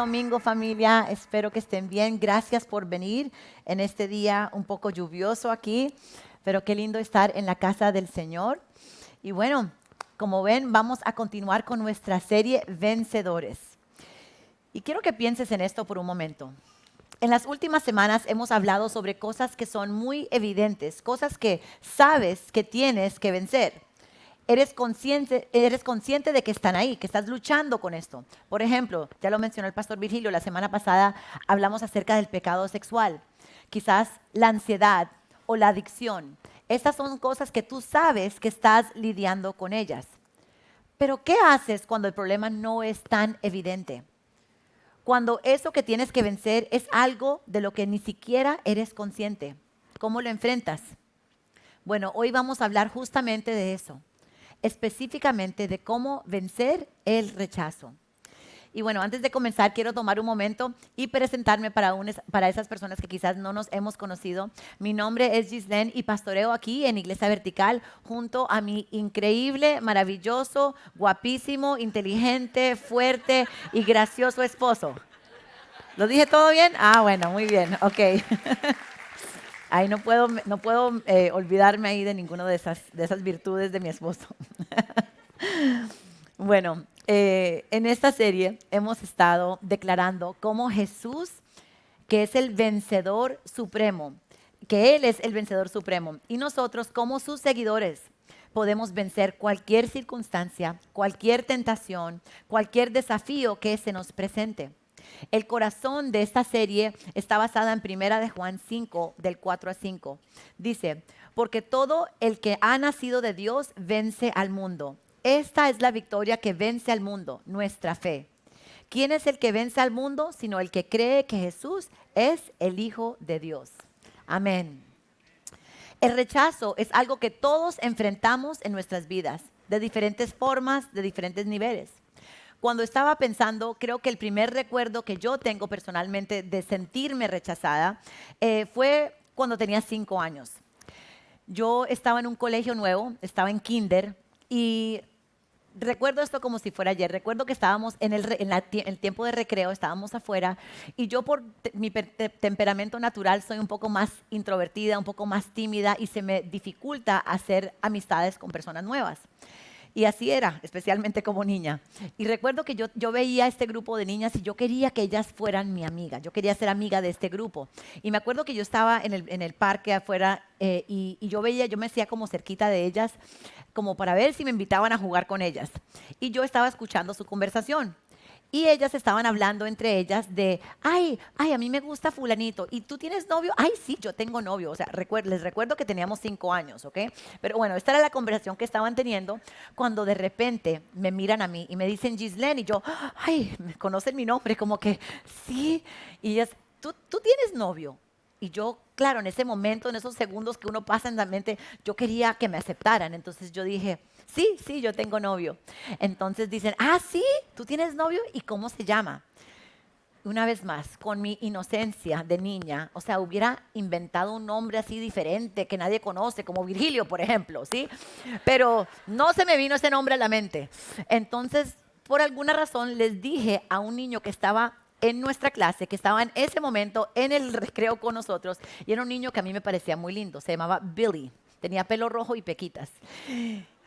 domingo, familia. Espero que estén bien. Gracias por venir en este día un poco lluvioso aquí, pero qué lindo estar en la casa del Señor. Y bueno, como ven, vamos a continuar con nuestra serie Vencedores. Y quiero que pienses en esto por un momento. En las últimas semanas hemos hablado sobre cosas que son muy evidentes, cosas que sabes que tienes que vencer. Eres consciente de que están ahí, que estás luchando con esto. Por ejemplo, ya lo mencionó el pastor Virgilio, la semana pasada hablamos acerca del pecado sexual, quizás la ansiedad o la adicción. Estas son cosas que tú sabes que estás lidiando con ellas. Pero ¿qué haces cuando el problema no es tan evidente? Cuando eso que tienes que vencer es algo de lo que ni siquiera eres consciente. ¿Cómo lo enfrentas? Bueno, hoy vamos a hablar justamente de eso, específicamente de cómo vencer el rechazo. Y bueno, antes de comenzar, quiero tomar un momento y presentarme para esas personas que quizás no nos hemos conocido. Mi nombre es Gislene y pastoreo aquí en Iglesia Vertical junto a mi increíble, maravilloso, guapísimo, inteligente, fuerte y gracioso esposo. ¿Lo dije todo bien? Ah, bueno, muy bien, ok. Ahí no puedo olvidarme ahí de ninguna de esas virtudes de mi esposo. Bueno, en esta serie hemos estado declarando cómo Jesús, que es el vencedor supremo, que Él es el vencedor supremo, y nosotros como sus seguidores podemos vencer cualquier circunstancia, cualquier tentación, cualquier desafío que se nos presente. El corazón de esta serie está basada en Primera de Juan 5, del 4 a 5. Dice, porque todo el que ha nacido de Dios vence al mundo. Esta es la victoria que vence al mundo, nuestra fe. ¿Quién es el que vence al mundo? Sino el que cree que Jesús es el Hijo de Dios. Amén. El rechazo es algo que todos enfrentamos en nuestras vidas, de diferentes formas, de diferentes niveles. Cuando estaba pensando, creo que el primer recuerdo que yo tengo personalmente de sentirme rechazada fue cuando tenía 5 años. Yo estaba en un colegio nuevo, estaba en kinder y recuerdo esto como si fuera ayer. Recuerdo que estábamos en el tiempo de recreo, estábamos afuera y yo por mi temperamento natural soy un poco más introvertida, un poco más tímida y se me dificulta hacer amistades con personas nuevas. Y así era, especialmente como niña. Y recuerdo que yo veía a este grupo de niñas y yo quería que ellas fueran mi amiga. Yo quería ser amiga de este grupo. Y me acuerdo que yo estaba en el parque afuera y yo me hacía como cerquita de ellas, como para ver si me invitaban a jugar con ellas. Y yo estaba escuchando su conversación. Y ellas estaban hablando entre ellas de, ay, a mí me gusta fulanito. ¿Y tú tienes novio? Ay, sí, yo tengo novio. O sea, les recuerdo que teníamos 5 años, ¿ok? Pero bueno, esta era la conversación que estaban teniendo cuando de repente me miran a mí y me dicen Gislene y yo, ay, me conocen mi nombre, como que sí. Y ellas, ¿tú tienes novio? Y yo, claro, en ese momento, en esos segundos que uno pasa en la mente, yo quería que me aceptaran. Entonces yo dije, sí, yo tengo novio. Entonces dicen, sí, ¿tú tienes novio? ¿Y cómo se llama? Una vez más, con mi inocencia de niña, o sea, hubiera inventado un nombre así diferente que nadie conoce, como Virgilio, por ejemplo, ¿sí? Pero no se me vino ese nombre a la mente. Entonces, por alguna razón, les dije a un niño que estaba en nuestra clase, que estaba en ese momento en el recreo con nosotros, y era un niño que a mí me parecía muy lindo, se llamaba Billy, tenía pelo rojo y pequitas.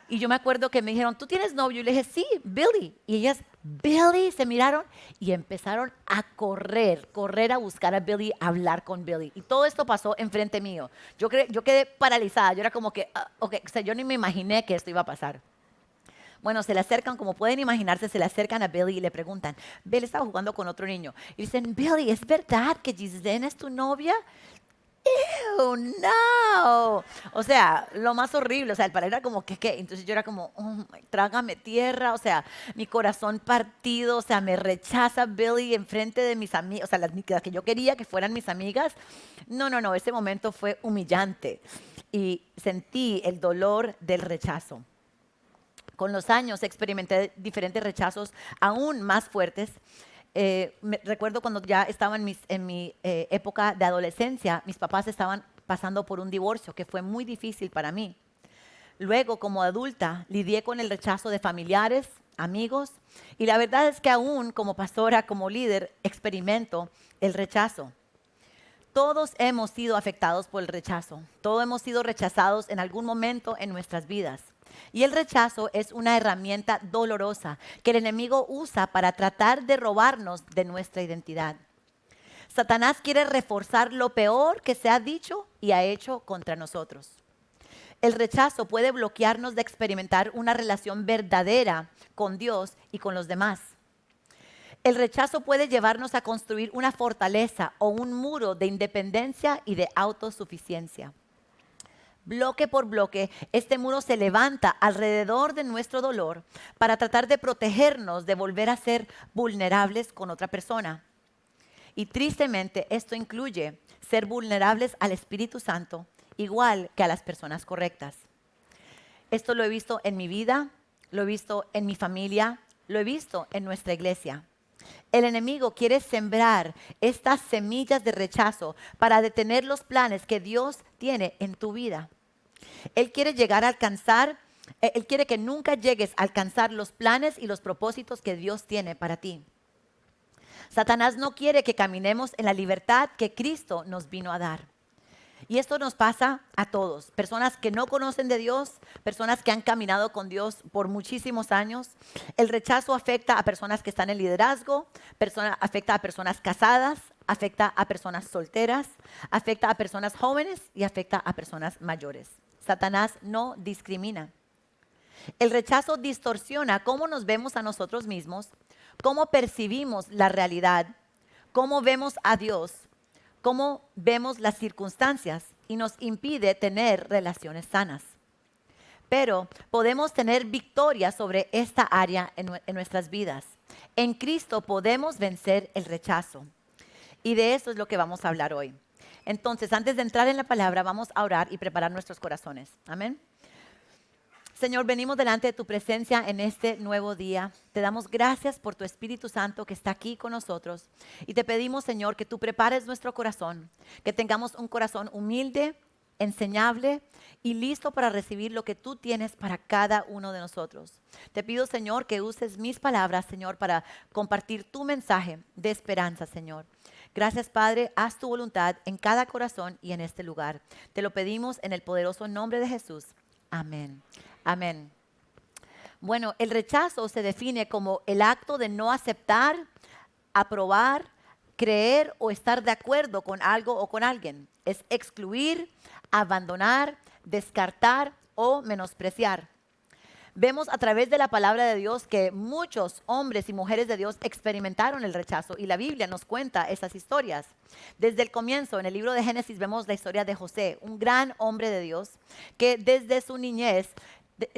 Y yo me acuerdo que me dijeron, ¿tú tienes novio? Y le dije, sí, Billy. Y ellas, Billy, se miraron y empezaron a correr a buscar a Billy, a hablar con Billy. Y todo esto pasó enfrente mío. Yo quedé paralizada. Yo era como que, ok, o sea, yo ni me imaginé que esto iba a pasar. Bueno, se le acercan, como pueden imaginarse, se le acercan a Billy y le preguntan, Billy estaba jugando con otro niño. Y dicen, Billy, ¿es verdad que Gislene es tu novia? ¡Ew, no! O sea, lo más horrible, o sea, el padre era como que, ¿qué? Entonces yo era como, trágame tierra, o sea, mi corazón partido, o sea, me rechaza Billy enfrente de mis amigas, o sea, las que yo quería que fueran mis amigas. No, ese momento fue humillante y sentí el dolor del rechazo. Con los años experimenté diferentes rechazos aún más fuertes. Recuerdo cuando ya estaba en mi época de adolescencia, mis papás estaban pasando por un divorcio que fue muy difícil para mí. Luego, como adulta, lidié con el rechazo de familiares, amigos. Y la verdad es que aún como pastora, como líder, experimento el rechazo. Todos hemos sido afectados por el rechazo. Todos hemos sido rechazados en algún momento en nuestras vidas. Y el rechazo es una herramienta dolorosa que el enemigo usa para tratar de robarnos de nuestra identidad. Satanás quiere reforzar lo peor que se ha dicho y ha hecho contra nosotros. El rechazo puede bloquearnos de experimentar una relación verdadera con Dios y con los demás. El rechazo puede llevarnos a construir una fortaleza o un muro de independencia y de autosuficiencia. Bloque por bloque, este muro se levanta alrededor de nuestro dolor para tratar de protegernos de volver a ser vulnerables con otra persona. Y tristemente esto incluye ser vulnerables al Espíritu Santo, igual que a las personas correctas. Esto lo he visto en mi vida, lo he visto en mi familia, lo he visto en nuestra iglesia. El enemigo quiere sembrar estas semillas de rechazo para detener los planes que Dios tiene en tu vida. Él quiere Él quiere que nunca llegues a alcanzar los planes y los propósitos que Dios tiene para ti. Satanás no quiere que caminemos en la libertad que Cristo nos vino a dar. Y esto nos pasa a todos, personas que no conocen de Dios, personas que han caminado con Dios por muchísimos años. El rechazo afecta a personas que están en liderazgo, afecta a personas casadas, afecta a personas solteras, afecta a personas jóvenes y afecta a personas mayores. Satanás no discrimina. El rechazo distorsiona cómo nos vemos a nosotros mismos, cómo percibimos la realidad, cómo vemos a Dios, cómo vemos las circunstancias y nos impide tener relaciones sanas. Pero podemos tener victoria sobre esta área en nuestras vidas. En Cristo podemos vencer el rechazo. Y de eso es lo que vamos a hablar hoy. Entonces, antes de entrar en la palabra, vamos a orar y preparar nuestros corazones. Amén. Señor, venimos delante de tu presencia en este nuevo día. Te damos gracias por tu Espíritu Santo que está aquí con nosotros. Y te pedimos, Señor, que tú prepares nuestro corazón, que tengamos un corazón humilde, enseñable y listo para recibir lo que tú tienes para cada uno de nosotros. Te pido, Señor, que uses mis palabras, Señor, para compartir tu mensaje de esperanza, Señor. Gracias, Padre, haz tu voluntad en cada corazón y en este lugar. Te lo pedimos en el poderoso nombre de Jesús. Amén. Amén. Bueno, el rechazo se define como el acto de no aceptar, aprobar, creer o estar de acuerdo con algo o con alguien. Es excluir, abandonar, descartar o menospreciar. Vemos a través de la palabra de Dios que muchos hombres y mujeres de Dios experimentaron el rechazo y la Biblia nos cuenta esas historias. Desde el comienzo, en el libro de Génesis, vemos la historia de José, un gran hombre de Dios que desde su niñez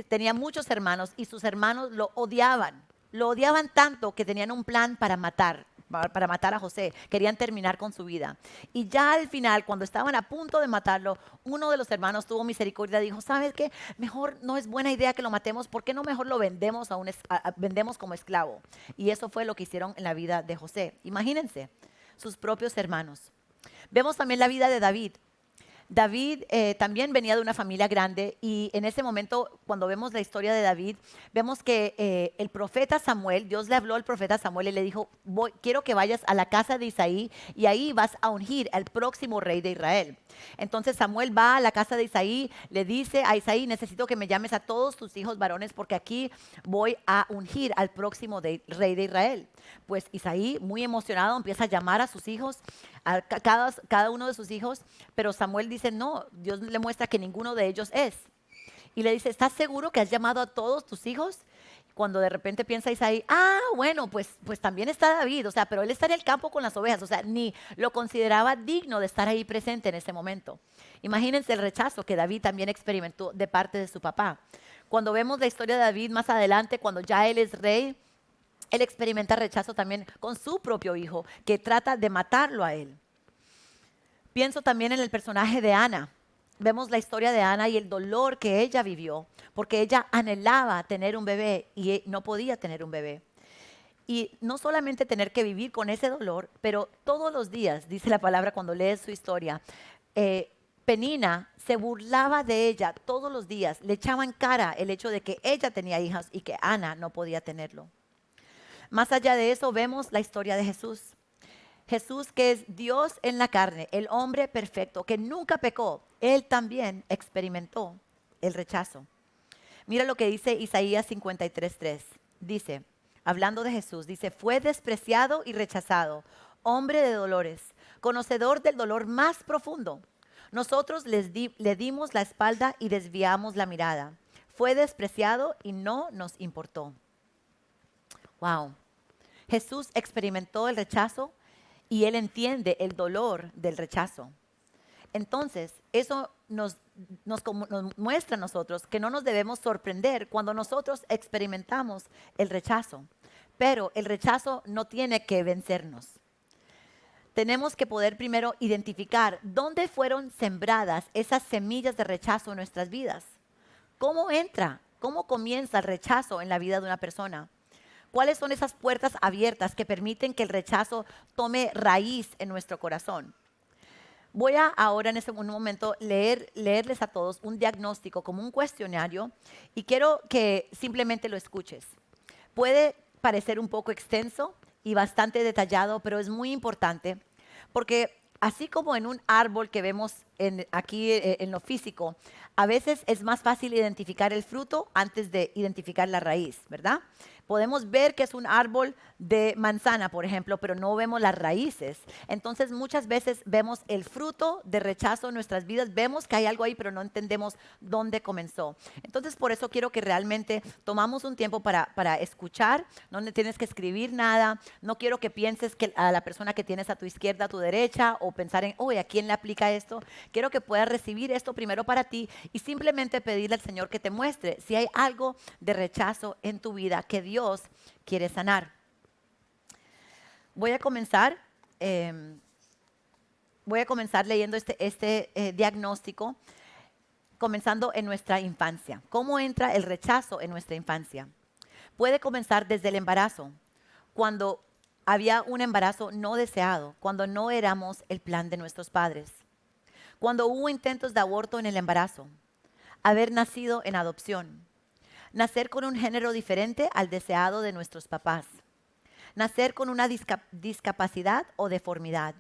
tenía muchos hermanos y sus hermanos lo odiaban. Lo odiaban tanto que tenían un plan para matar a José. Querían terminar con su vida. Y ya al final, cuando estaban a punto de matarlo, uno de los hermanos tuvo misericordia y dijo, ¿sabes qué? Mejor no es buena idea que lo matemos. ¿Por qué no mejor lo vendemos, vendemos como esclavo? Y eso fue lo que hicieron en la vida de José. Imagínense, sus propios hermanos. Vemos también la vida de David. David también venía de una familia grande y en ese momento, cuando vemos la historia de David, vemos que el profeta Samuel, Dios le habló al profeta Samuel y le dijo, quiero que vayas a la casa de Isaí y ahí vas a ungir al próximo rey de Israel. Entonces Samuel va a la casa de Isaí, le dice a Isaí, necesito que me llames a todos tus hijos varones porque aquí voy a ungir al próximo rey de Israel. Pues Isaí, muy emocionado, empieza a llamar a sus hijos, a cada uno de sus hijos, pero Samuel dice, no, Dios le muestra que ninguno de ellos es. Y le dice, ¿estás seguro que has llamado a todos tus hijos? Cuando de repente piensa Isaí, bueno, pues también está David, o sea, pero él está en el campo con las ovejas, o sea, ni lo consideraba digno de estar ahí presente en ese momento. Imagínense el rechazo que David también experimentó de parte de su papá. Cuando vemos la historia de David más adelante, cuando ya él es rey, él experimenta rechazo también con su propio hijo, que trata de matarlo a él. Pienso también en el personaje de Ana. Vemos la historia de Ana y el dolor que ella vivió, porque ella anhelaba tener un bebé y no podía tener un bebé. Y no solamente tener que vivir con ese dolor, pero todos los días, dice la palabra cuando lees su historia, Penina se burlaba de ella todos los días, le echaba en cara el hecho de que ella tenía hijas y que Ana no podía tenerlo. Más allá de eso, vemos la historia de Jesús. Jesús, que es Dios en la carne, el hombre perfecto, que nunca pecó, él también experimentó el rechazo. Mira lo que dice Isaías 53:3. Dice, hablando de Jesús, dice, fue despreciado y rechazado, hombre de dolores, conocedor del dolor más profundo. Nosotros le dimos la espalda y desviamos la mirada. Fue despreciado y no nos importó. Wow. Jesús experimentó el rechazo y él entiende el dolor del rechazo. Entonces, eso nos muestra a nosotros que no nos debemos sorprender cuando nosotros experimentamos el rechazo. Pero el rechazo no tiene que vencernos. Tenemos que poder primero identificar dónde fueron sembradas esas semillas de rechazo en nuestras vidas. ¿Cómo entra? ¿Cómo comienza el rechazo en la vida de una persona? ¿Cuáles son esas puertas abiertas que permiten que el rechazo tome raíz en nuestro corazón? Voy a ahora en un momento leerles a todos un diagnóstico como un cuestionario y quiero que simplemente lo escuches. Puede parecer un poco extenso y bastante detallado, pero es muy importante porque así como en un árbol que vemos aquí en lo físico, a veces es más fácil identificar el fruto antes de identificar la raíz, ¿verdad? Podemos ver que es un árbol de manzana, por ejemplo, pero no vemos las raíces. Entonces muchas veces vemos el fruto de rechazo en nuestras vidas, vemos que hay algo ahí, pero no entendemos dónde comenzó. Entonces por eso quiero que realmente tomamos un tiempo para escuchar, no tienes que escribir nada, no quiero que pienses que a la persona que tienes a tu izquierda, a tu derecha, o pensar en, oye, ¿a quién le aplica esto? Quiero que puedas recibir esto primero para ti y simplemente pedirle al Señor que te muestre si hay algo de rechazo en tu vida que Dios quiere sanar. Voy a comenzar leyendo este diagnóstico, comenzando en nuestra infancia. ¿Cómo entra el rechazo en nuestra infancia? Puede comenzar desde el embarazo, cuando había un embarazo no deseado, cuando no éramos el plan de nuestros padres, cuando hubo intentos de aborto en el embarazo, haber nacido en adopción, nacer con un género diferente al deseado de nuestros papás, nacer con una discapacidad o deformidad,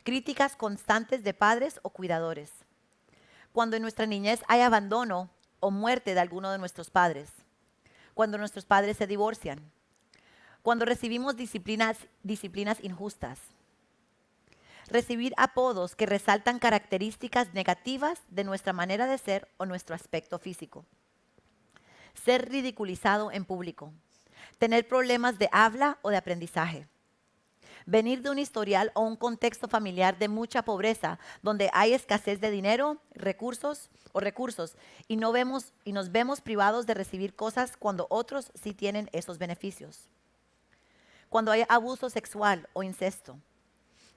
críticas constantes de padres o cuidadores, cuando en nuestra niñez hay abandono o muerte de alguno de nuestros padres, cuando nuestros padres se divorcian, cuando recibimos disciplinas injustas, recibir apodos que resaltan características negativas de nuestra manera de ser o nuestro aspecto físico, ser ridiculizado en público, tener problemas de habla o de aprendizaje, venir de un historial o un contexto familiar de mucha pobreza, donde hay escasez de dinero, recursos y nos vemos privados de recibir cosas cuando otros sí tienen esos beneficios. Cuando hay abuso sexual o incesto,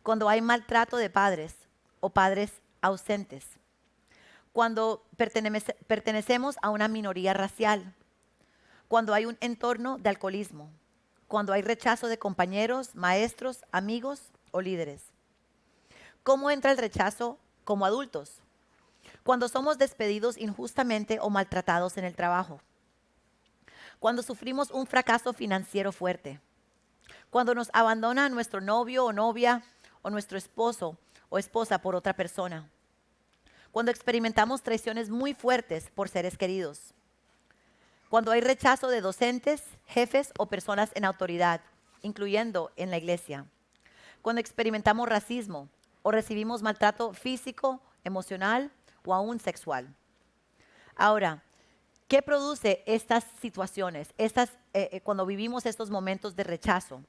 cuando hay maltrato de padres o padres ausentes, cuando pertenecemos a una minoría racial, cuando hay un entorno de alcoholismo, cuando hay rechazo de compañeros, maestros, amigos o líderes. ¿Cómo entra el rechazo como adultos? Cuando somos despedidos injustamente o maltratados en el trabajo, cuando sufrimos un fracaso financiero fuerte, cuando nos abandona nuestro novio o novia o nuestro esposo o esposa por otra persona, cuando experimentamos traiciones muy fuertes por seres queridos, cuando hay rechazo de docentes, jefes o personas en autoridad, incluyendo en la iglesia, cuando experimentamos racismo o recibimos maltrato físico, emocional o aún sexual. Ahora, ¿qué produce estas situaciones, cuando vivimos estos momentos de rechazo?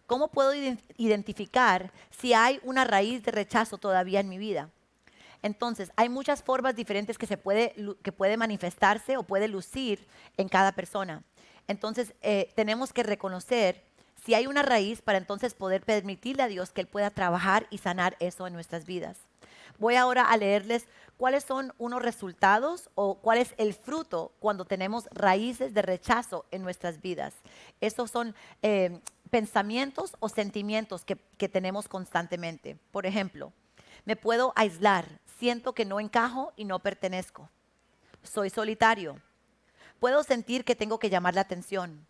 ¿Cómo puedo identificar si hay una raíz de rechazo todavía en mi vida? Entonces, hay muchas formas diferentes que puede manifestarse o puede lucir en cada persona. Entonces, tenemos que reconocer si hay una raíz para entonces poder permitirle a Dios que Él pueda trabajar y sanar eso en nuestras vidas. Voy ahora a leerles cuáles son unos resultados o cuál es el fruto cuando tenemos raíces de rechazo en nuestras vidas. Estos son pensamientos o sentimientos que tenemos constantemente. Por ejemplo, me puedo aislar siento que no encajo y no pertenezco. Soy solitario. Puedo sentir que tengo que llamar la atención.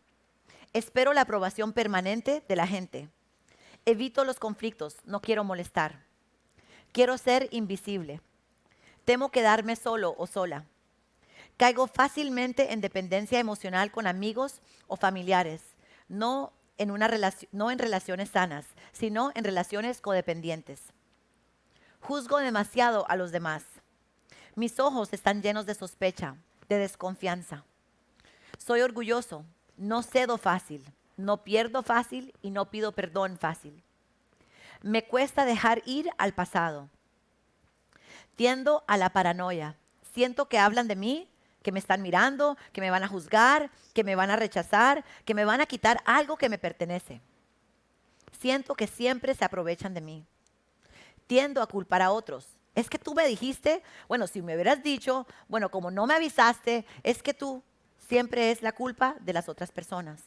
Espero la aprobación permanente de la gente. Evito los conflictos, no quiero molestar. Quiero ser invisible. Temo quedarme solo o sola. Caigo fácilmente en dependencia emocional con amigos o familiares, no en relaciones sanas, sino en relaciones codependientes. Juzgo demasiado a los demás. Mis ojos están llenos de sospecha, de desconfianza. Soy orgulloso, no cedo fácil, no pierdo fácil y no pido perdón fácil. Me cuesta dejar ir al pasado. Tiendo a la paranoia. Siento que hablan de mí, que me están mirando, que me van a juzgar, que me van a rechazar, que me van a quitar algo que me pertenece. Siento que siempre se aprovechan de mí. Tiendo a culpar a otros. Es que tú me dijiste, bueno, si me hubieras dicho, bueno, como no me avisaste, es que tú siempre es la culpa de las otras personas.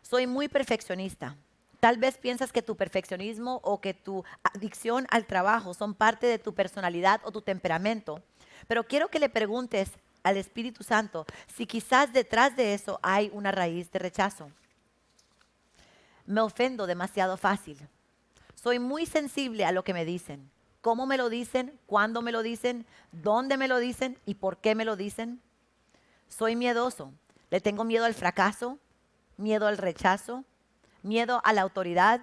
Soy muy perfeccionista. Tal vez piensas que tu perfeccionismo o que tu adicción al trabajo son parte de tu personalidad o tu temperamento. Pero quiero que le preguntes al Espíritu Santo si quizás detrás de eso hay una raíz de rechazo. Me ofendo demasiado fácil. Soy muy sensible a lo que me dicen. ¿Cómo me lo dicen? ¿Cuándo me lo dicen? ¿Dónde me lo dicen? ¿Y por qué me lo dicen? Soy miedoso. Le tengo miedo al fracaso, miedo al rechazo, miedo a la autoridad,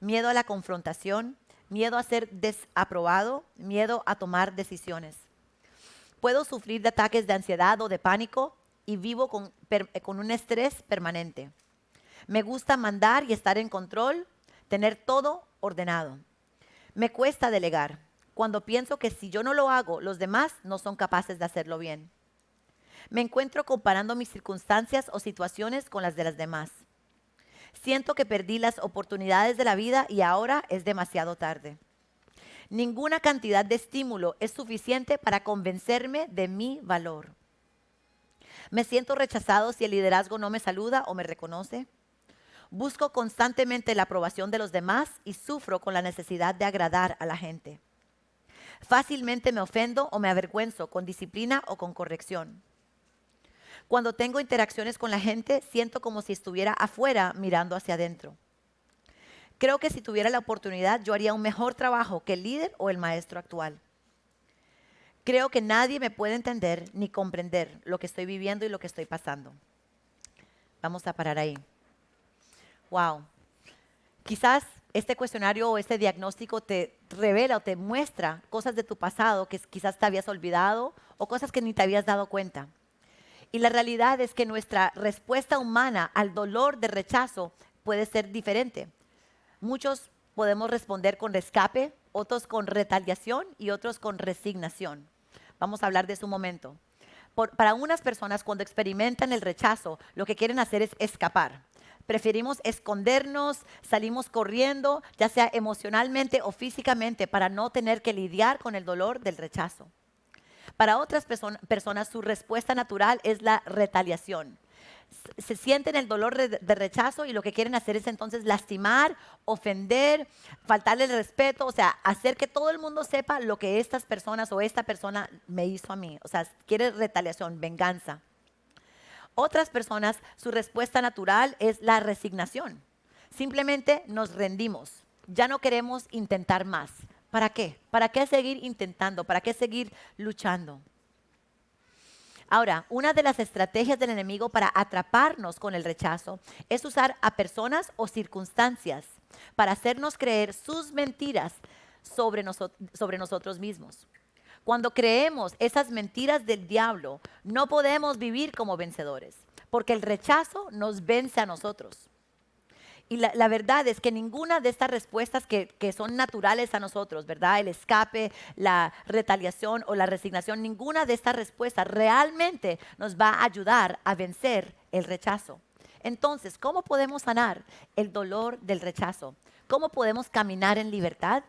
miedo a la confrontación, miedo a ser desaprobado, miedo a tomar decisiones. Puedo sufrir de ataques de ansiedad o de pánico y vivo con un estrés permanente. Me gusta mandar y estar en control, tener todo ordenado. Me cuesta delegar cuando pienso que si yo no lo hago, los demás no son capaces de hacerlo bien. Me encuentro comparando mis circunstancias o situaciones con las de las demás. Siento que perdí las oportunidades de la vida y ahora es demasiado tarde. Ninguna cantidad de estímulo es suficiente para convencerme de mi valor. Me siento rechazado si el liderazgo no me saluda o me reconoce. Busco constantemente la aprobación de los demás y sufro con la necesidad de agradar a la gente. Fácilmente me ofendo o me avergüenzo con disciplina o con corrección. Cuando tengo interacciones con la gente, siento como si estuviera afuera mirando hacia adentro. Creo que si tuviera la oportunidad, yo haría un mejor trabajo que el líder o el maestro actual. Creo que nadie me puede entender ni comprender lo que estoy viviendo y lo que estoy pasando. Vamos a parar ahí. Wow. Quizás este cuestionario o este diagnóstico te revela o te muestra cosas de tu pasado que quizás te habías olvidado o cosas que ni te habías dado cuenta. Y la realidad es que nuestra respuesta humana al dolor de rechazo puede ser diferente. Muchos podemos responder con escape, otros con retaliación y otros con resignación. Vamos a hablar de eso un momento. Para unas personas, cuando experimentan el rechazo, lo que quieren hacer es escapar. Preferimos escondernos, salimos corriendo, ya sea emocionalmente o físicamente, para no tener que lidiar con el dolor del rechazo. Para otras personas, su respuesta natural es la retaliación. Se sienten el dolor de rechazo y lo que quieren hacer es entonces lastimar, ofender, faltarle el respeto, o sea, hacer que todo el mundo sepa lo que estas personas o esta persona me hizo a mí. O sea, quiere retaliación, venganza. Otras personas, su respuesta natural es la resignación. Simplemente nos rendimos. Ya no queremos intentar más. ¿Para qué? ¿Para qué seguir intentando? ¿Para qué seguir luchando? Ahora, una de las estrategias del enemigo para atraparnos con el rechazo es usar a personas o circunstancias para hacernos creer sus mentiras sobre nosotros mismos. Cuando creemos esas mentiras del diablo, no podemos vivir como vencedores, porque el rechazo nos vence a nosotros. Y la verdad es que ninguna de estas respuestas que son naturales a nosotros, ¿verdad? El escape, la retaliación o la resignación, ninguna de estas respuestas realmente nos va a ayudar a vencer el rechazo. Entonces, ¿cómo podemos sanar el dolor del rechazo? ¿Cómo podemos caminar en libertad?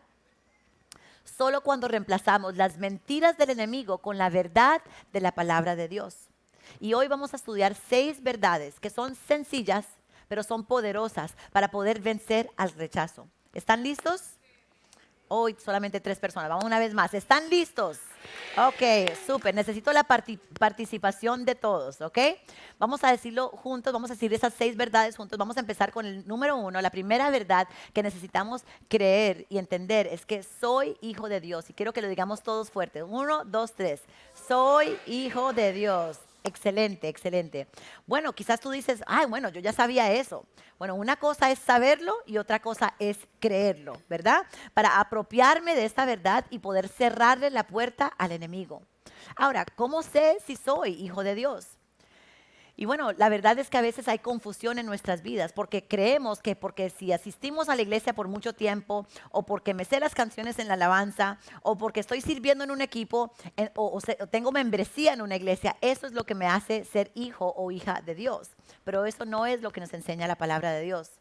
Solo cuando reemplazamos las mentiras del enemigo con la verdad de la palabra de Dios. Y hoy vamos a estudiar 6 verdades que son sencillas, pero son poderosas para poder vencer al rechazo. ¿Están listos? Hoy solamente 3 personas. Vamos una vez más. ¿Están listos? Ok, súper. Necesito la participación de todos, ¿ok? Vamos a decirlo juntos, vamos a decir esas 6 verdades juntos. Vamos a empezar con el número 1. La primera verdad que necesitamos creer y entender es que soy hijo de Dios. Y quiero que lo digamos todos fuerte. 1, 2, 3. Soy hijo de Dios. Excelente, excelente. Bueno, quizás tú dices, ay, bueno, yo ya sabía eso. Bueno, una cosa es saberlo y otra cosa es creerlo, ¿verdad? Para apropiarme de esta verdad y poder cerrarle la puerta al enemigo. Ahora, ¿cómo sé si soy hijo de Dios? Y bueno, la verdad es que a veces hay confusión en nuestras vidas porque creemos que porque si asistimos a la iglesia por mucho tiempo o porque me sé las canciones en la alabanza o porque estoy sirviendo en un equipo o tengo membresía en una iglesia, eso es lo que me hace ser hijo o hija de Dios. Pero eso no es lo que nos enseña la palabra de Dios.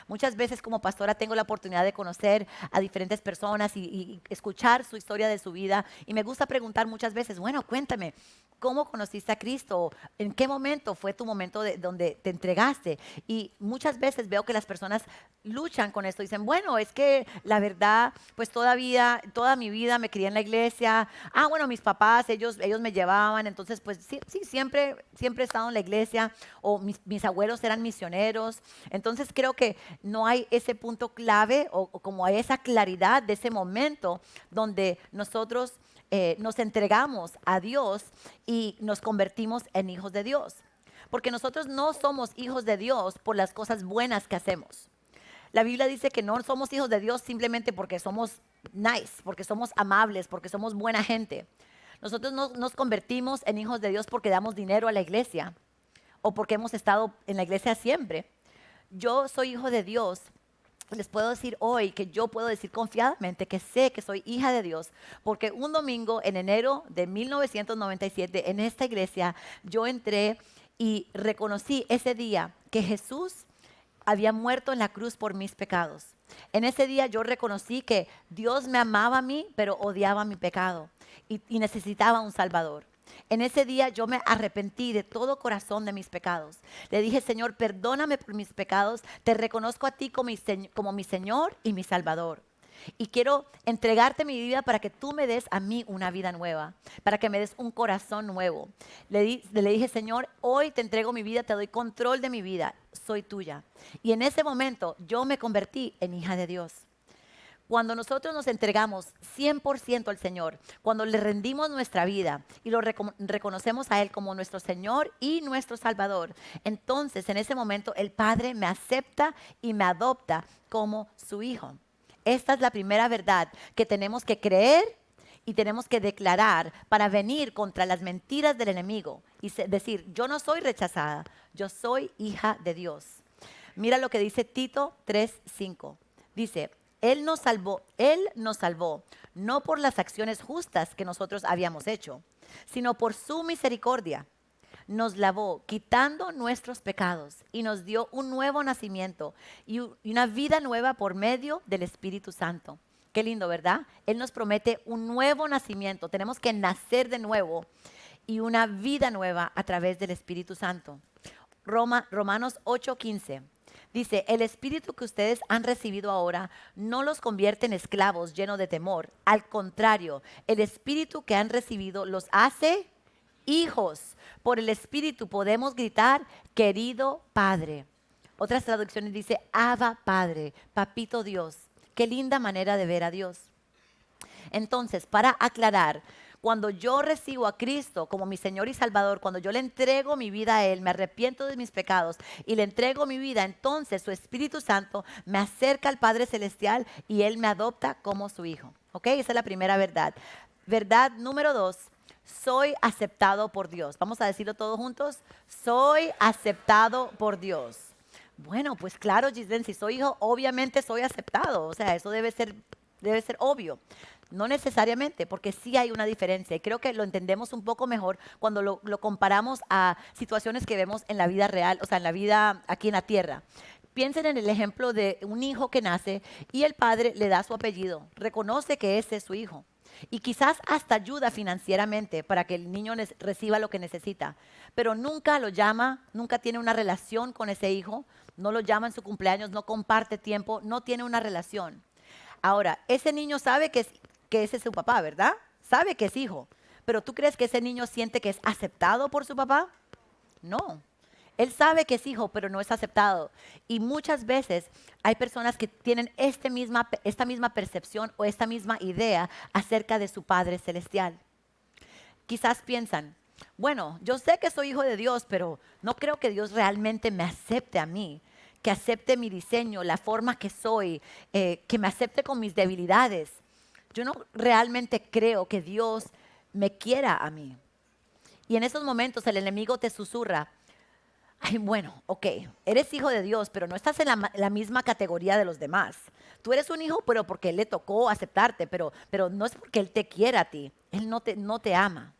Muchas veces como pastora tengo la oportunidad de conocer a diferentes personas y escuchar su historia de su vida y me gusta preguntar muchas veces, bueno, cuéntame, ¿cómo conociste a Cristo? ¿En qué momento fue tu momento donde te entregaste? Y muchas veces veo que las personas luchan con esto. Dicen, bueno, es que la verdad, pues toda mi vida me crié en la iglesia. Ah, bueno, mis papás, ellos me llevaban. Entonces, pues sí, siempre he estado en la iglesia. O mis abuelos eran misioneros. Entonces, creo que no hay ese punto clave o como hay esa claridad de ese momento donde nosotros nos entregamos a Dios y nos convertimos en hijos de Dios. Porque nosotros no somos hijos de Dios por las cosas buenas que hacemos. La Biblia dice que no somos hijos de Dios simplemente porque somos nice, porque somos amables, porque somos buena gente. Nosotros no nos convertimos en hijos de Dios porque damos dinero a la iglesia o porque hemos estado en la iglesia siempre. Yo soy hijo de Dios. Les puedo decir hoy que yo puedo decir confiadamente que sé que soy hija de Dios, porque un domingo en enero de 1997 en esta iglesia yo entré y reconocí ese día que Jesús había muerto en la cruz por mis pecados. En ese día yo reconocí que Dios me amaba a mí, pero odiaba mi pecado y necesitaba un Salvador. En ese día yo me arrepentí de todo corazón de mis pecados. Le dije, Señor, perdóname por mis pecados. Te reconozco a ti como mi Señor y mi Salvador. Y quiero entregarte mi vida para que tú me des a mí una vida nueva, para que me des un corazón nuevo. Le dije, Señor, hoy te entrego mi vida, te doy control de mi vida, soy tuya. Y en ese momento yo me convertí en hija de Dios. Cuando nosotros nos entregamos 100% al Señor, cuando le rendimos nuestra vida y lo reconocemos a Él como nuestro Señor y nuestro Salvador, entonces en ese momento el Padre me acepta y me adopta como su hijo. Esta es la primera verdad que tenemos que creer y tenemos que declarar para venir contra las mentiras del enemigo y decir, yo no soy rechazada, yo soy hija de Dios. Mira lo que dice Tito 3:5. Dice, Él nos salvó, no por las acciones justas que nosotros habíamos hecho, sino por su misericordia. Nos lavó, quitando nuestros pecados, y nos dio un nuevo nacimiento y una vida nueva por medio del Espíritu Santo. Qué lindo, ¿verdad? Él nos promete un nuevo nacimiento. Tenemos que nacer de nuevo y una vida nueva a través del Espíritu Santo. Romanos 8:15. Dice, el espíritu que ustedes han recibido ahora no los convierte en esclavos llenos de temor. Al contrario, el espíritu que han recibido los hace hijos. Por el espíritu podemos gritar, querido Padre. Otras traducciones dice, Abba Padre, Papito Dios. Qué linda manera de ver a Dios. Entonces, para aclarar, cuando yo recibo a Cristo como mi Señor y Salvador, cuando yo le entrego mi vida a Él, me arrepiento de mis pecados y le entrego mi vida, entonces su Espíritu Santo me acerca al Padre Celestial y Él me adopta como su hijo. ¿Ok? Esa es la primera verdad. Verdad número 2, soy aceptado por Dios. Vamos a decirlo todos juntos. Soy aceptado por Dios. Bueno, pues claro, Giselle, si soy hijo, obviamente soy aceptado. O sea, eso debe ser obvio. No necesariamente, porque sí hay una diferencia y creo que lo entendemos un poco mejor cuando lo comparamos a situaciones que vemos en la vida real, o sea, en la vida aquí en la tierra. Piensen en el ejemplo de un hijo que nace y el padre le da su apellido, reconoce que ese es su hijo y quizás hasta ayuda financieramente para que el niño reciba lo que necesita, pero nunca lo llama, nunca tiene una relación con ese hijo, no lo llama en su cumpleaños, no comparte tiempo, no tiene una relación. Ahora, ese niño sabe que ese es su papá, ¿verdad? Sabe que es hijo. Pero ¿tú crees que ese niño siente que es aceptado por su papá? No. Él sabe que es hijo, pero no es aceptado. Y muchas veces hay personas que tienen esta misma percepción o esta misma idea acerca de su Padre Celestial. Quizás piensan, bueno, yo sé que soy hijo de Dios, pero no creo que Dios realmente me acepte a mí, que acepte mi diseño, la forma que soy, que me acepte con mis debilidades. Yo no realmente creo que Dios me quiera a mí. Y en esos momentos el enemigo te susurra, ay, bueno, ok, eres hijo de Dios, pero no estás en la misma categoría de los demás. Tú eres un hijo, pero porque Él le tocó aceptarte, pero no es porque Él te quiera a ti. Él no te ama.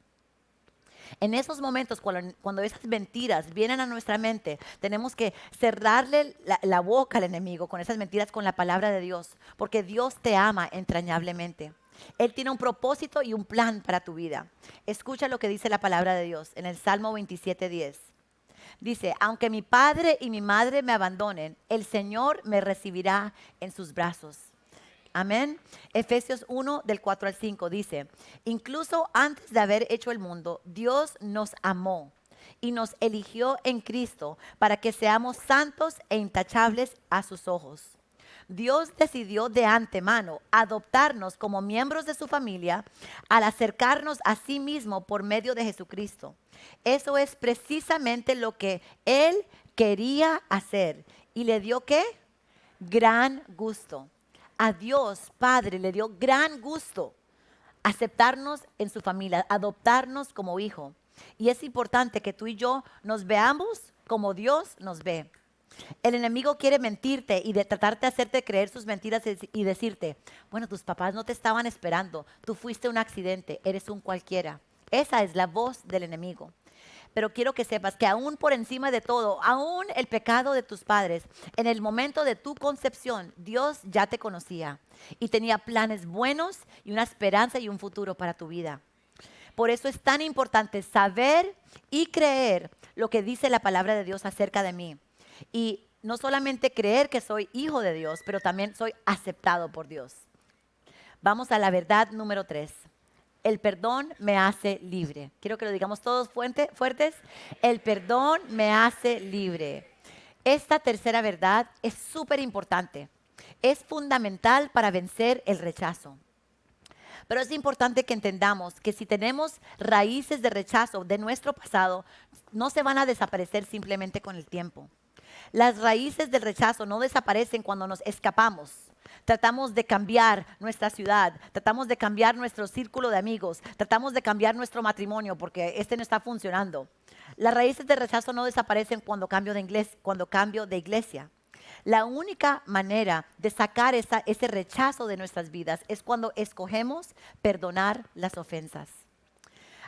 En esos momentos, cuando esas mentiras vienen a nuestra mente, tenemos que cerrarle la boca al enemigo con esas mentiras con la palabra de Dios, porque Dios te ama entrañablemente. Él tiene un propósito y un plan para tu vida. Escucha lo que dice la palabra de Dios en el Salmo 27:10. Dice, aunque mi padre y mi madre me abandonen, el Señor me recibirá en sus brazos. Amén. Efesios 1 del 4 al 5 dice, incluso antes de haber hecho el mundo, Dios nos amó y nos eligió en Cristo para que seamos santos e intachables a sus ojos. Dios decidió de antemano adoptarnos como miembros de su familia al acercarnos a sí mismo por medio de Jesucristo. Eso es precisamente lo que Él quería hacer y le dio ¿qué? Gran gusto. A Dios Padre le dio gran gusto aceptarnos en su familia, adoptarnos como hijo. Y es importante que tú y yo nos veamos como Dios nos ve. El enemigo quiere mentirte y de tratarte de hacerte creer sus mentiras y decirte, bueno, tus papás no te estaban esperando, tú fuiste un accidente, eres un cualquiera. Esa es la voz del enemigo. Pero quiero que sepas que aún por encima de todo, aún el pecado de tus padres, en el momento de tu concepción, Dios ya te conocía y tenía planes buenos y una esperanza y un futuro para tu vida. Por eso es tan importante saber y creer lo que dice la palabra de Dios acerca de mí. Y no solamente creer que soy hijo de Dios, pero también soy aceptado por Dios. Vamos a la verdad número 3. El perdón me hace libre. Quiero que lo digamos todos fuertes. El perdón me hace libre. Esta tercera verdad es súper importante. Es fundamental para vencer el rechazo. Pero es importante que entendamos que si tenemos raíces de rechazo de nuestro pasado, no se van a desaparecer simplemente con el tiempo. Las raíces del rechazo no desaparecen cuando nos escapamos. Tratamos de cambiar nuestra ciudad, tratamos de cambiar nuestro círculo de amigos, tratamos de cambiar nuestro matrimonio porque este no está funcionando. Las raíces del rechazo no desaparecen cuando cambio de iglesia. La única manera de sacar ese rechazo de nuestras vidas es cuando escogemos perdonar las ofensas.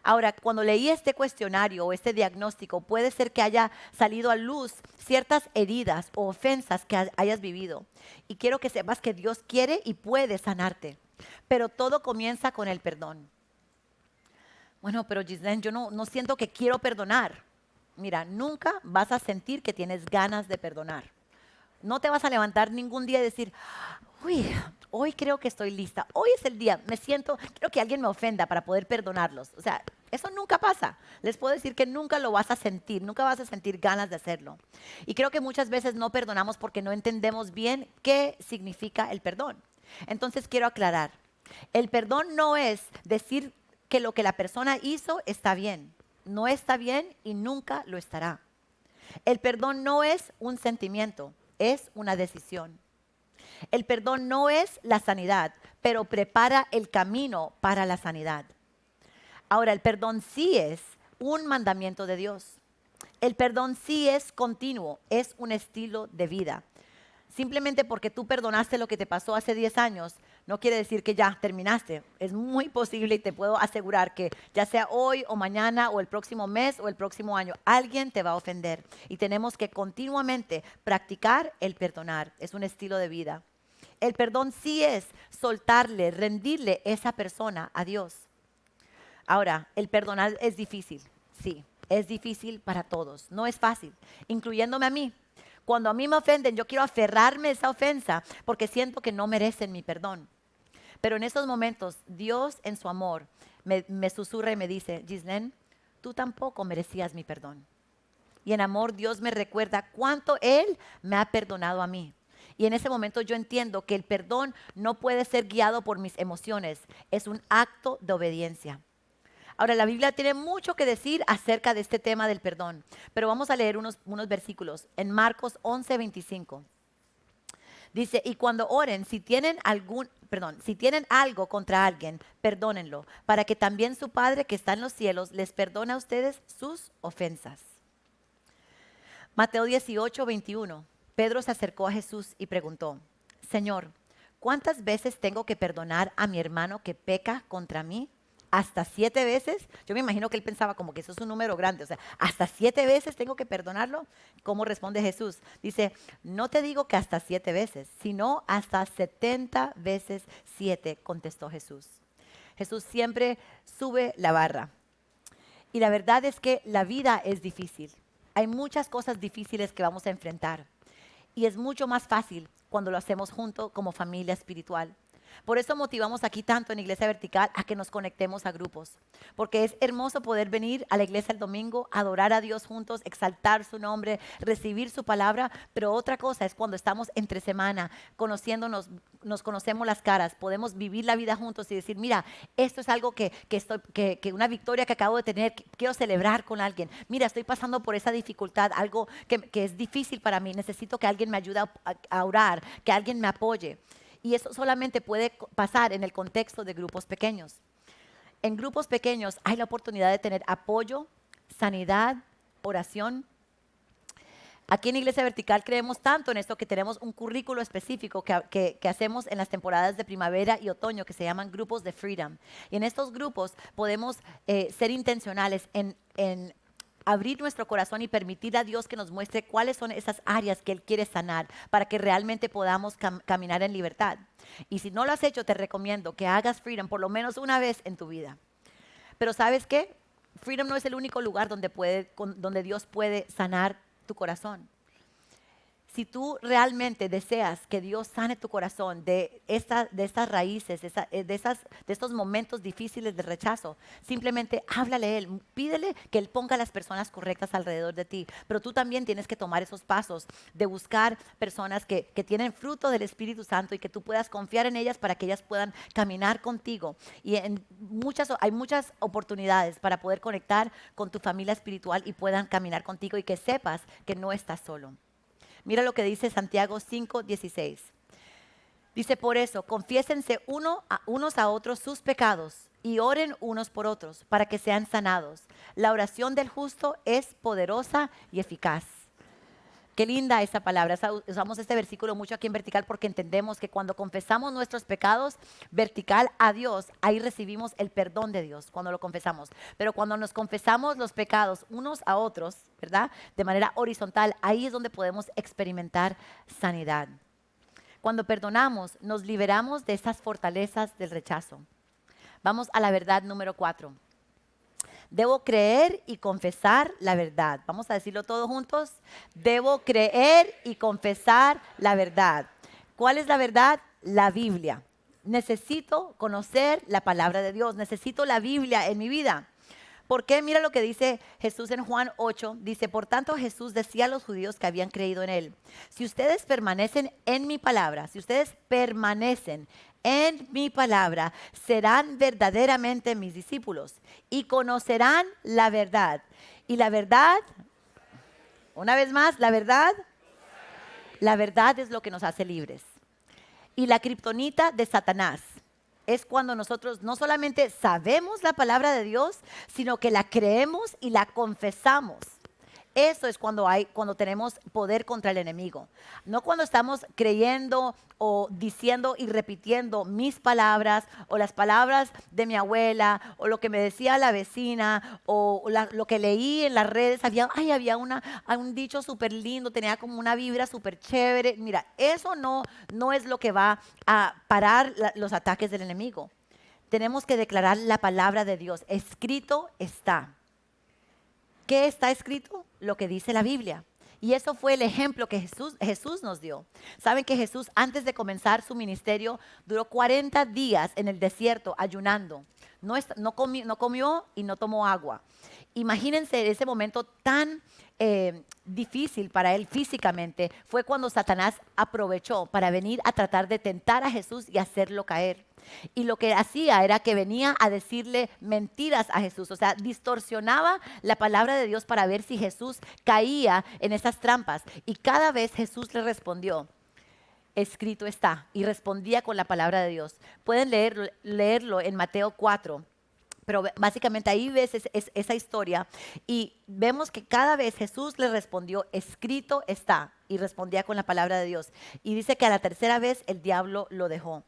Ahora, cuando leí este cuestionario o este diagnóstico, puede ser que haya salido a luz ciertas heridas o ofensas que hayas vivido. Y quiero que sepas que Dios quiere y puede sanarte. Pero todo comienza con el perdón. Bueno, pero Giselle, yo no siento que quiero perdonar. Mira, nunca vas a sentir que tienes ganas de perdonar. No te vas a levantar ningún día y decir, uy, hoy creo que estoy lista. Hoy es el día, quiero que alguien me ofenda para poder perdonarlos. O sea, eso nunca pasa. Les puedo decir que nunca lo vas a sentir, nunca vas a sentir ganas de hacerlo. Y creo que muchas veces no perdonamos porque no entendemos bien qué significa el perdón. Entonces quiero aclarar, el perdón no es decir que lo que la persona hizo está bien. No está bien y nunca lo estará. El perdón no es un sentimiento, es una decisión. El perdón no es la sanidad, pero prepara el camino para la sanidad. Ahora, el perdón sí es un mandamiento de Dios. El perdón sí es continuo, es un estilo de vida. Simplemente porque tú perdonaste lo que te pasó hace 10 años, no quiere decir que ya terminaste. Es muy posible y te puedo asegurar que ya sea hoy o mañana o el próximo mes o el próximo año, alguien te va a ofender. Y tenemos que continuamente practicar el perdonar. Es un estilo de vida. El perdón sí es soltarle, rendirle esa persona a Dios. Ahora, el perdonar es difícil. Sí, es difícil para todos. No es fácil, incluyéndome a mí. Cuando a mí me ofenden, yo quiero aferrarme a esa ofensa porque siento que no merecen mi perdón. Pero en esos momentos, Dios en su amor me susurra y me dice, Gislén, tú tampoco merecías mi perdón. Y en amor Dios me recuerda cuánto Él me ha perdonado a mí. Y en ese momento yo entiendo que el perdón no puede ser guiado por mis emociones, es un acto de obediencia. Ahora, la Biblia tiene mucho que decir acerca de este tema del perdón, pero vamos a leer unos versículos. En Marcos 11:25 dice, y cuando oren, si tienen algo contra alguien, perdónenlo, para que también su Padre que está en los cielos les perdone a ustedes sus ofensas. Mateo 18:21. Pedro se acercó a Jesús y preguntó, Señor, ¿cuántas veces tengo que perdonar a mi hermano que peca contra mí? ¿Hasta 7 veces? Yo me imagino que él pensaba como que eso es un número grande. O sea, ¿hasta 7 veces tengo que perdonarlo? ¿Cómo responde Jesús? Dice, no te digo que hasta 7 veces, sino hasta 70 veces 7, contestó Jesús. Jesús siempre sube la barra. Y la verdad es que la vida es difícil. Hay muchas cosas difíciles que vamos a enfrentar. Y es mucho más fácil cuando lo hacemos junto como familia espiritual. Por eso motivamos aquí tanto en Iglesia Vertical a que nos conectemos a grupos. Porque es hermoso poder venir a la iglesia el domingo, adorar a Dios juntos, exaltar su nombre, recibir su palabra. Pero otra cosa es cuando estamos entre semana, conociéndonos, nos conocemos las caras, podemos vivir la vida juntos y decir, mira, esto es algo que una victoria que acabo de tener, que quiero celebrar con alguien. Mira, estoy pasando por esa dificultad, algo que es difícil para mí. Necesito que alguien me ayude a orar, que alguien me apoye. Y eso solamente puede pasar en el contexto de grupos pequeños. En grupos pequeños hay la oportunidad de tener apoyo, sanidad, oración. Aquí en Iglesia Vertical creemos tanto en esto que tenemos un currículo específico que hacemos en las temporadas de primavera y otoño que se llaman grupos de Freedom. Y en estos grupos podemos ser intencionales en abrir nuestro corazón y permitir a Dios que nos muestre cuáles son esas áreas que Él quiere sanar para que realmente podamos caminar en libertad. Y si no lo has hecho, te recomiendo que hagas Freedom por lo menos una vez en tu vida. Pero ¿sabes qué? Freedom no es el único lugar donde Dios puede sanar tu corazón. Si tú realmente deseas que Dios sane tu corazón de estas raíces, de estos momentos difíciles de rechazo, simplemente háblale a Él, pídele que Él ponga a las personas correctas alrededor de ti. Pero tú también tienes que tomar esos pasos de buscar personas que tienen fruto del Espíritu Santo y que tú puedas confiar en ellas para que ellas puedan caminar contigo. Y hay muchas oportunidades para poder conectar con tu familia espiritual y puedan caminar contigo y que sepas que no estás solo. Mira lo que dice Santiago 5:16. Dice, por eso, confiésense unos a otros sus pecados y oren unos por otros para que sean sanados. La oración del justo es poderosa y eficaz. Qué linda esa palabra. Usamos este versículo mucho aquí en Vertical porque entendemos que cuando confesamos nuestros pecados vertical a Dios, ahí recibimos el perdón de Dios cuando lo confesamos. Pero cuando nos confesamos los pecados unos a otros, ¿verdad? De manera horizontal, ahí es donde podemos experimentar sanidad. Cuando perdonamos, nos liberamos de esas fortalezas del rechazo. Vamos a la verdad número 4. Debo creer y confesar la verdad. Vamos a decirlo todos juntos. Debo creer y confesar la verdad. ¿Cuál es la verdad? La Biblia. Necesito conocer la palabra de Dios. Necesito la Biblia en mi vida. ¿Por qué? Mira lo que dice Jesús en Juan 8. Dice, por tanto Jesús decía a los judíos que habían creído en Él. Si ustedes permanecen en mi palabra, si ustedes permanecen en mi palabra, serán verdaderamente mis discípulos y conocerán la verdad. Y la verdad, una vez más, la verdad es lo que nos hace libres. Y la kriptonita de Satanás es cuando nosotros no solamente sabemos la palabra de Dios, sino que la creemos y la confesamos. Eso es cuando tenemos poder contra el enemigo. No cuando estamos creyendo o diciendo y repitiendo mis palabras o las palabras de mi abuela o lo que me decía la vecina o lo que leí en las redes. Había un dicho súper lindo, tenía como una vibra súper chévere. Mira, eso no es lo que va a parar los ataques del enemigo. Tenemos que declarar la palabra de Dios. Escrito está. ¿Qué está escrito? Lo que dice la Biblia. Y eso fue el ejemplo que Jesús nos dio. Saben que Jesús, antes de comenzar su ministerio, duró 40 días en el desierto ayunando. No comió y no tomó agua. Imagínense ese momento tan difícil para él físicamente. Fue cuando Satanás aprovechó para venir a tratar de tentar a Jesús y hacerlo caer. Y lo que hacía era que venía a decirle mentiras a Jesús, o sea, distorsionaba la palabra de Dios para ver si Jesús caía en esas trampas. Y cada vez Jesús le respondió, escrito está, y respondía con la palabra de Dios. Pueden leerlo en Mateo 4. Pero básicamente ahí ves esa historia y vemos que cada vez Jesús le respondió, escrito está, y respondía con la palabra de Dios. Y dice que a la tercera vez el diablo lo dejó.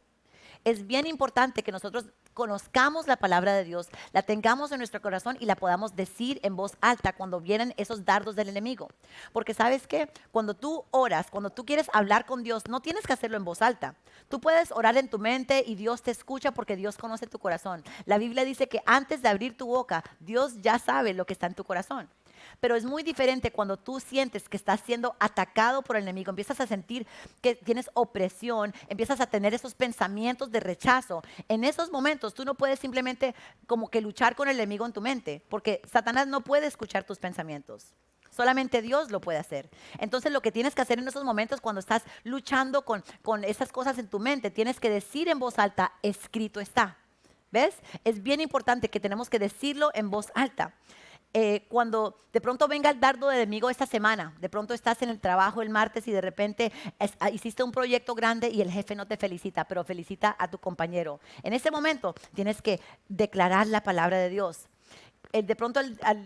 Es bien importante que nosotros conozcamos la palabra de Dios, la tengamos en nuestro corazón y la podamos decir en voz alta cuando vienen esos dardos del enemigo. Porque ¿sabes qué? Cuando tú oras, cuando tú quieres hablar con Dios, no tienes que hacerlo en voz alta. Tú puedes orar en tu mente y Dios te escucha porque Dios conoce tu corazón. La Biblia dice que antes de abrir tu boca, Dios ya sabe lo que está en tu corazón. Pero es muy diferente cuando tú sientes que estás siendo atacado por el enemigo, empiezas a sentir que tienes opresión, empiezas a tener esos pensamientos de rechazo. En esos momentos tú no puedes simplemente como que luchar con el enemigo en tu mente, porque Satanás no puede escuchar tus pensamientos. Solamente Dios lo puede hacer. Entonces lo que tienes que hacer en esos momentos cuando estás luchando con esas cosas en tu mente, tienes que decir en voz alta, escrito está. ¿Ves? Es bien importante que tenemos que decirlo en voz alta. Cuando de pronto venga el dardo del enemigo esta semana, de pronto estás en el trabajo el martes y de repente hiciste un proyecto grande y el jefe no te felicita, pero felicita a tu compañero. En ese momento tienes que declarar la palabra de Dios. De pronto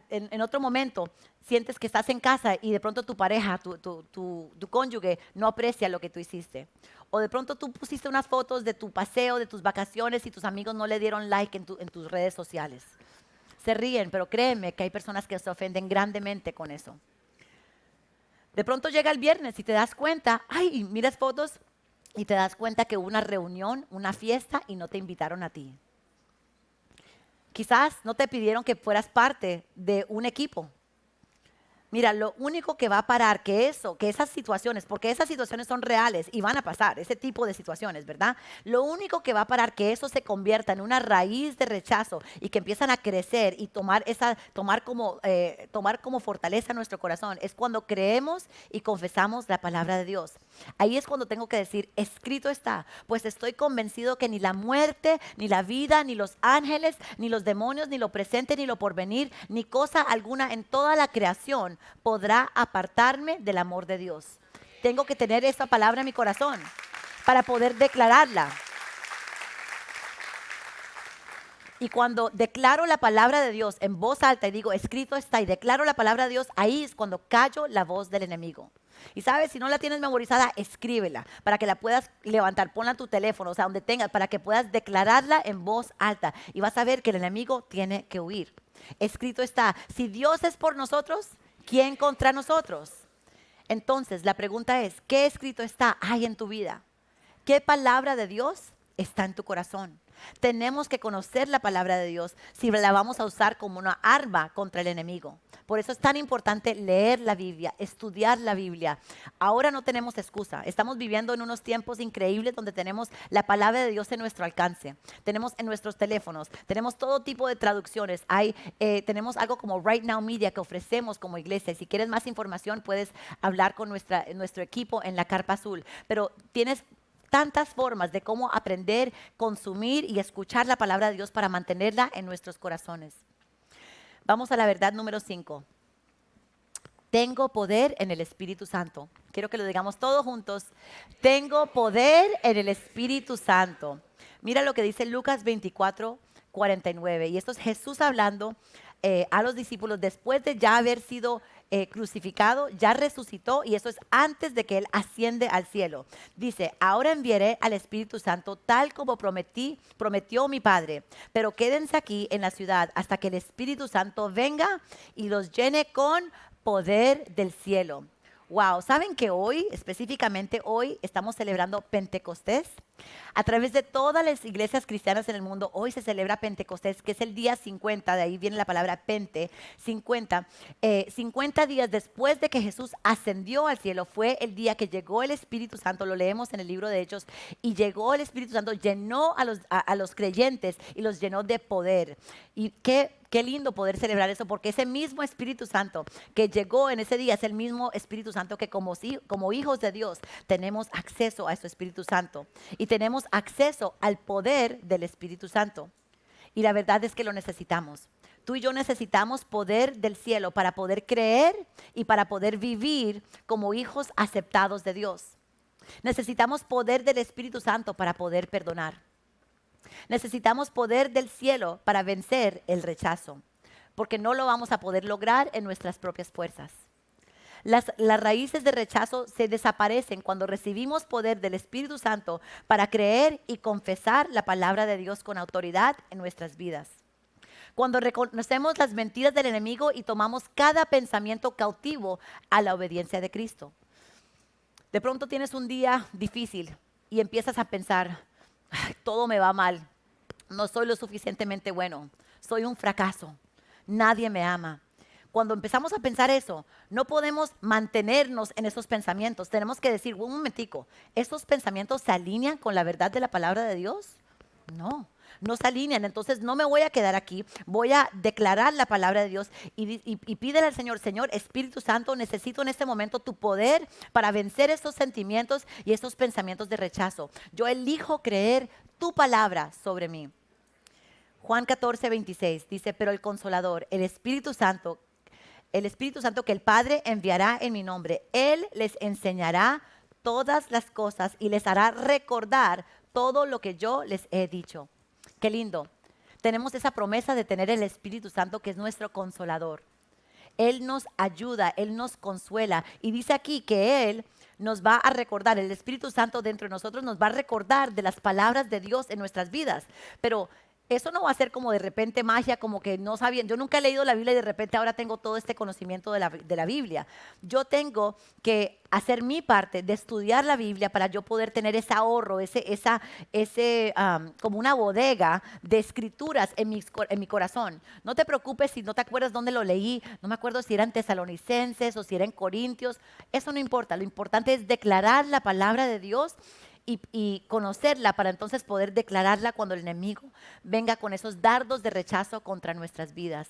en otro momento sientes que estás en casa y de pronto tu pareja, tu cónyuge no aprecia lo que tú hiciste. O de pronto tú pusiste unas fotos de tu paseo, de tus vacaciones y tus amigos no le dieron like en tus redes sociales. Se ríen, pero créeme que hay personas que se ofenden grandemente con eso. De pronto llega el viernes y te das cuenta, ay, miras fotos y te das cuenta que hubo una reunión, una fiesta y no te invitaron a ti. Quizás no te pidieron que fueras parte de un equipo. Mira, lo único que va a parar que esas situaciones, porque esas situaciones son reales y van a pasar, ese tipo de situaciones, ¿verdad? Lo único que va a parar que eso se convierta en una raíz de rechazo y que empiezan a crecer y tomar como fortaleza nuestro corazón es cuando creemos y confesamos la palabra de Dios. Ahí es cuando tengo que decir, escrito está, pues estoy convencido que ni la muerte, ni la vida, ni los ángeles, ni los demonios, ni lo presente, ni lo porvenir, ni cosa alguna en toda la creación podrá apartarme del amor de Dios. Tengo que tener esa palabra en mi corazón para poder declararla. Y cuando declaro la palabra de Dios en voz alta y digo, escrito está, y declaro la palabra de Dios, ahí es cuando callo la voz del enemigo. Y sabes, si no la tienes memorizada, escríbela para que la puedas levantar, ponla en tu teléfono, o sea, donde tengas, para que puedas declararla en voz alta. Y vas a ver que el enemigo tiene que huir. Escrito está, si Dios es por nosotros, ¿quién contra nosotros? Entonces, la pregunta es, ¿qué escrito hay en tu vida? ¿Qué palabra de Dios está en tu corazón? Tenemos que conocer la palabra de Dios si la vamos a usar como una arma contra el enemigo. Por eso es tan importante leer la Biblia, estudiar la Biblia. Ahora no tenemos excusa. Estamos viviendo en unos tiempos increíbles donde tenemos la palabra de Dios en nuestro alcance. Tenemos en nuestros teléfonos, tenemos todo tipo de traducciones. Tenemos algo como Right Now Media que ofrecemos como iglesia. Y si quieres más información puedes hablar con nuestro equipo en la Carpa Azul. Pero tienes tantas formas de cómo aprender, consumir y escuchar la palabra de Dios para mantenerla en nuestros corazones. Vamos a la verdad número 5. Tengo poder en el Espíritu Santo. Quiero que lo digamos todos juntos. Tengo poder en el Espíritu Santo. Mira lo que dice Lucas 24:49. Y esto es Jesús hablando a los discípulos después de ya haber sido crucificado, ya resucitó, y eso es antes de que Él asciende al cielo. Dice, ahora enviaré al Espíritu Santo tal como prometió mi Padre, pero quédense aquí en la ciudad hasta que el Espíritu Santo venga y los llene con poder del cielo. Wow, ¿saben que hoy, específicamente hoy, estamos celebrando Pentecostés? A través de todas las iglesias cristianas en el mundo, hoy se celebra Pentecostés, que es el día 50, de ahí viene la palabra Pente, 50. 50 días después de que Jesús ascendió al cielo, fue el día que llegó el Espíritu Santo, lo leemos en el libro de Hechos, y llegó el Espíritu Santo, llenó a los creyentes y los llenó de poder. Y qué lindo poder celebrar eso, porque ese mismo Espíritu Santo que llegó en ese día es el mismo Espíritu Santo que como hijos de Dios tenemos acceso a su Espíritu Santo y tenemos acceso al poder del Espíritu Santo. Y la verdad es que lo necesitamos. Tú y yo necesitamos poder del cielo para poder creer y para poder vivir como hijos aceptados de Dios. Necesitamos poder del Espíritu Santo para poder perdonar. Necesitamos poder del cielo para vencer el rechazo, porque no lo vamos a poder lograr en nuestras propias fuerzas. Las raíces de rechazo se desaparecen cuando recibimos poder del Espíritu Santo para creer y confesar la palabra de Dios con autoridad en nuestras vidas. Cuando reconocemos las mentiras del enemigo y tomamos cada pensamiento cautivo a la obediencia de Cristo. De pronto tienes un día difícil y empiezas a pensar, "Ay, todo me va mal, no soy lo suficientemente bueno, soy un fracaso, nadie me ama". Cuando empezamos a pensar eso, no podemos mantenernos en esos pensamientos. Tenemos que decir, un momentico, ¿esos pensamientos se alinean con la verdad de la palabra de Dios? No, no se alinean. Entonces no me voy a quedar aquí, voy a declarar la palabra de Dios y pídele al Señor, Señor, Espíritu Santo, necesito en este momento tu poder para vencer estos sentimientos y estos pensamientos de rechazo. Yo elijo creer tu palabra sobre mí. Juan 14, 26 dice, pero el Consolador, el Espíritu Santo que el Padre enviará en mi nombre, Él les enseñará todas las cosas y les hará recordar todo lo que yo les he dicho. Qué lindo. Tenemos esa promesa de tener el Espíritu Santo que es nuestro consolador. Él nos ayuda, Él nos consuela y dice aquí que Él nos va a recordar, el Espíritu Santo dentro de nosotros nos va a recordar de las palabras de Dios en nuestras vidas. Pero eso no va a ser como de repente magia, como que no sabía. Yo nunca he leído la Biblia y de repente ahora tengo todo este conocimiento de la Biblia. Yo tengo que hacer mi parte de estudiar la Biblia para yo poder tener ese ahorro, como una bodega de escrituras en mi corazón. No te preocupes si no te acuerdas dónde lo leí. No me acuerdo si era en Tesalonicenses o si era en Corintios. Eso no importa. Lo importante es declarar la palabra de Dios y conocerla para entonces poder declararla cuando el enemigo venga con esos dardos de rechazo contra nuestras vidas.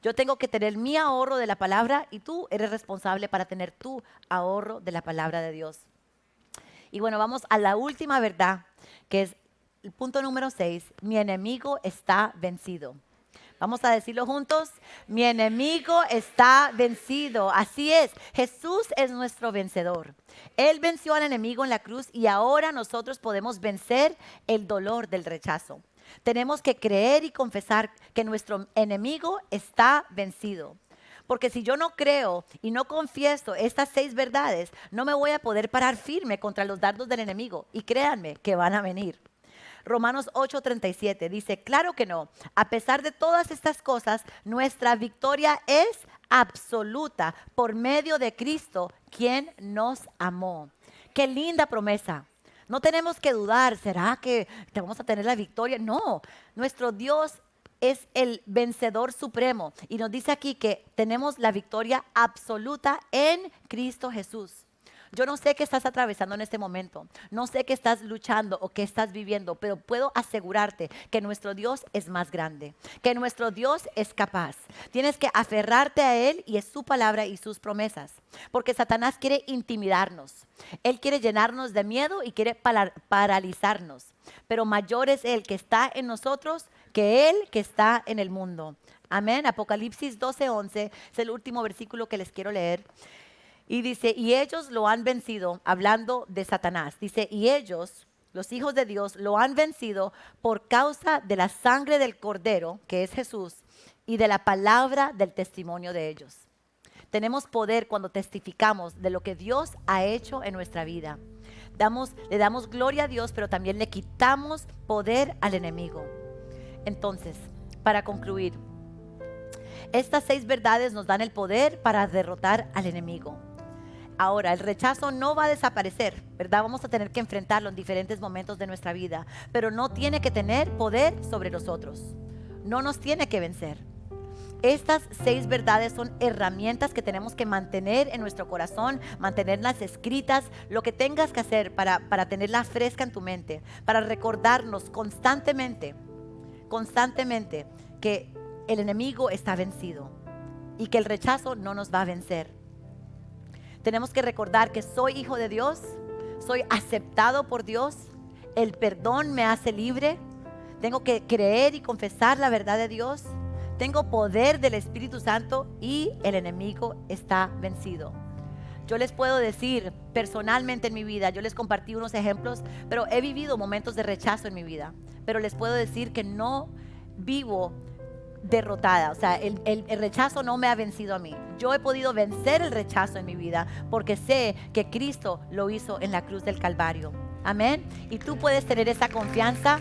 Yo tengo que tener mi ahorro de la palabra y tú eres responsable para tener tu ahorro de la palabra de Dios. Y bueno, vamos a la última verdad, que es el punto número 6. Mi enemigo está vencido. Vamos a decirlo juntos. Mi enemigo está vencido. Así es. Jesús es nuestro vencedor. Él venció al enemigo en la cruz y ahora nosotros podemos vencer el dolor del rechazo. Tenemos que creer y confesar que nuestro enemigo está vencido. Porque si yo no creo y no confieso estas 6 verdades, no me voy a poder parar firme contra los dardos del enemigo. Y créanme que van a venir. Romanos 8:37 dice, claro que no, a pesar de todas estas cosas, nuestra victoria es absoluta por medio de Cristo, quien nos amó. Qué linda promesa. No tenemos que dudar, ¿será que vamos a tener la victoria? No, nuestro Dios es el vencedor supremo y nos dice aquí que tenemos la victoria absoluta en Cristo Jesús. Yo no sé qué estás atravesando en este momento, no sé qué estás luchando o qué estás viviendo, pero puedo asegurarte que nuestro Dios es más grande, que nuestro Dios es capaz. Tienes que aferrarte a Él y es su palabra y sus promesas, porque Satanás quiere intimidarnos. Él quiere llenarnos de miedo y quiere paralizarnos, pero mayor es Él que está en nosotros que Él que está en el mundo. Amén. Apocalipsis 12:11 es el último versículo que les quiero leer. Y dice, y ellos lo han vencido, hablando de Satanás. Dice, y ellos, los hijos de Dios, lo han vencido por causa de la sangre del Cordero, que es Jesús, y de la palabra del testimonio de ellos. Tenemos poder cuando testificamos de lo que Dios ha hecho en nuestra vida. Le damos gloria a Dios, pero también le quitamos poder al enemigo. Entonces, para concluir, estas 6 verdades nos dan el poder para derrotar al enemigo. Ahora, el rechazo no va a desaparecer, ¿verdad? Vamos a tener que enfrentarlo en diferentes momentos de nuestra vida, pero no tiene que tener poder sobre nosotros. No nos tiene que vencer. Estas 6 verdades son herramientas que tenemos que mantener en nuestro corazón, mantenerlas escritas, lo que tengas que hacer para tenerla fresca en tu mente, para recordarnos constantemente que el enemigo está vencido y que el rechazo no nos va a vencer. Tenemos que recordar que soy hijo de Dios, soy aceptado por Dios, el perdón me hace libre, tengo que creer y confesar la verdad de Dios, tengo poder del Espíritu Santo y el enemigo está vencido. Yo les puedo decir personalmente en mi vida, yo les compartí unos ejemplos, pero he vivido momentos de rechazo en mi vida, pero les puedo decir que no vivo derrotada, o sea, el rechazo no me ha vencido a mí. Yo he podido vencer el rechazo en mi vida porque sé que Cristo lo hizo en la cruz del Calvario. Amén. Y tú puedes tener esa confianza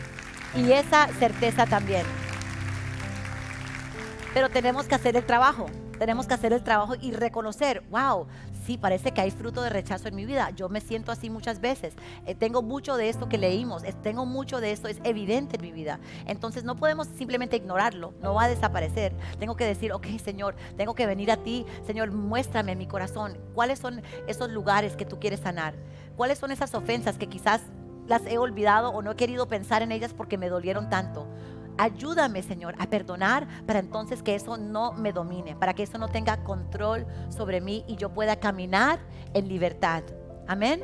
y esa certeza también. Pero tenemos que hacer el trabajo. Tenemos que hacer el trabajo y reconocer, wow, sí, parece que hay fruto de rechazo en mi vida. Yo me siento así muchas veces. Tengo mucho de esto que leímos. Tengo mucho de esto, es evidente en mi vida. Entonces no podemos simplemente ignorarlo. No va a desaparecer. Tengo que decir, ok, Señor, tengo que venir a ti. Señor, muéstrame en mi corazón. ¿Cuáles son esos lugares que tú quieres sanar? ¿Cuáles son esas ofensas que quizás las he olvidado o no he querido pensar en ellas porque me dolieron tanto? Ayúdame, Señor, a perdonar para entonces que eso no me domine, para que eso no tenga control sobre mí y yo pueda caminar en libertad. Amén.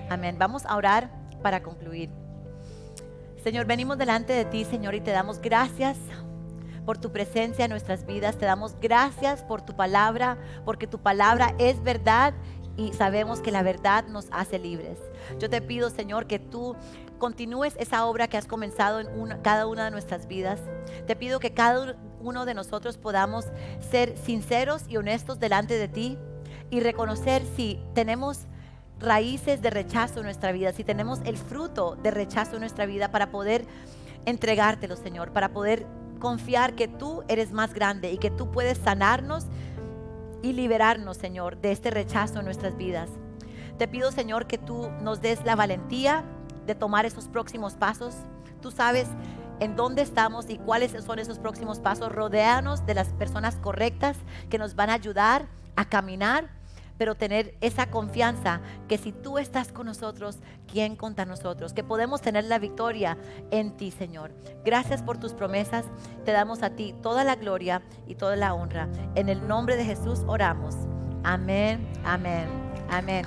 Amén. Vamos a orar para concluir. Señor, venimos delante de ti, Señor, y te damos gracias por tu presencia en nuestras vidas. Te damos gracias por tu palabra, porque tu palabra es verdad y sabemos que la verdad nos hace libres. Yo te pido, Señor, que tú continúes esa obra que has comenzado en cada una de nuestras vidas. Te pido que cada uno de nosotros podamos ser sinceros y honestos delante de ti y reconocer si tenemos raíces de rechazo en nuestra vida, si tenemos el fruto de rechazo en nuestra vida, para poder entregártelo, Señor, para poder confiar que tú eres más grande y que tú puedes sanarnos y liberarnos, Señor, de este rechazo en nuestras vidas. Te pido, Señor, que tú nos des la valentía de tomar esos próximos pasos. Tú sabes en dónde estamos y cuáles son esos próximos pasos. Rodéanos de las personas correctas que nos van a ayudar a caminar, pero tener esa confianza que si tú estás con nosotros, ¿quién contra nosotros? Que podemos tener la victoria en ti, Señor. Gracias por tus promesas. Te damos a ti toda la gloria y toda la honra. En el nombre de Jesús oramos. Amén, amén, amén.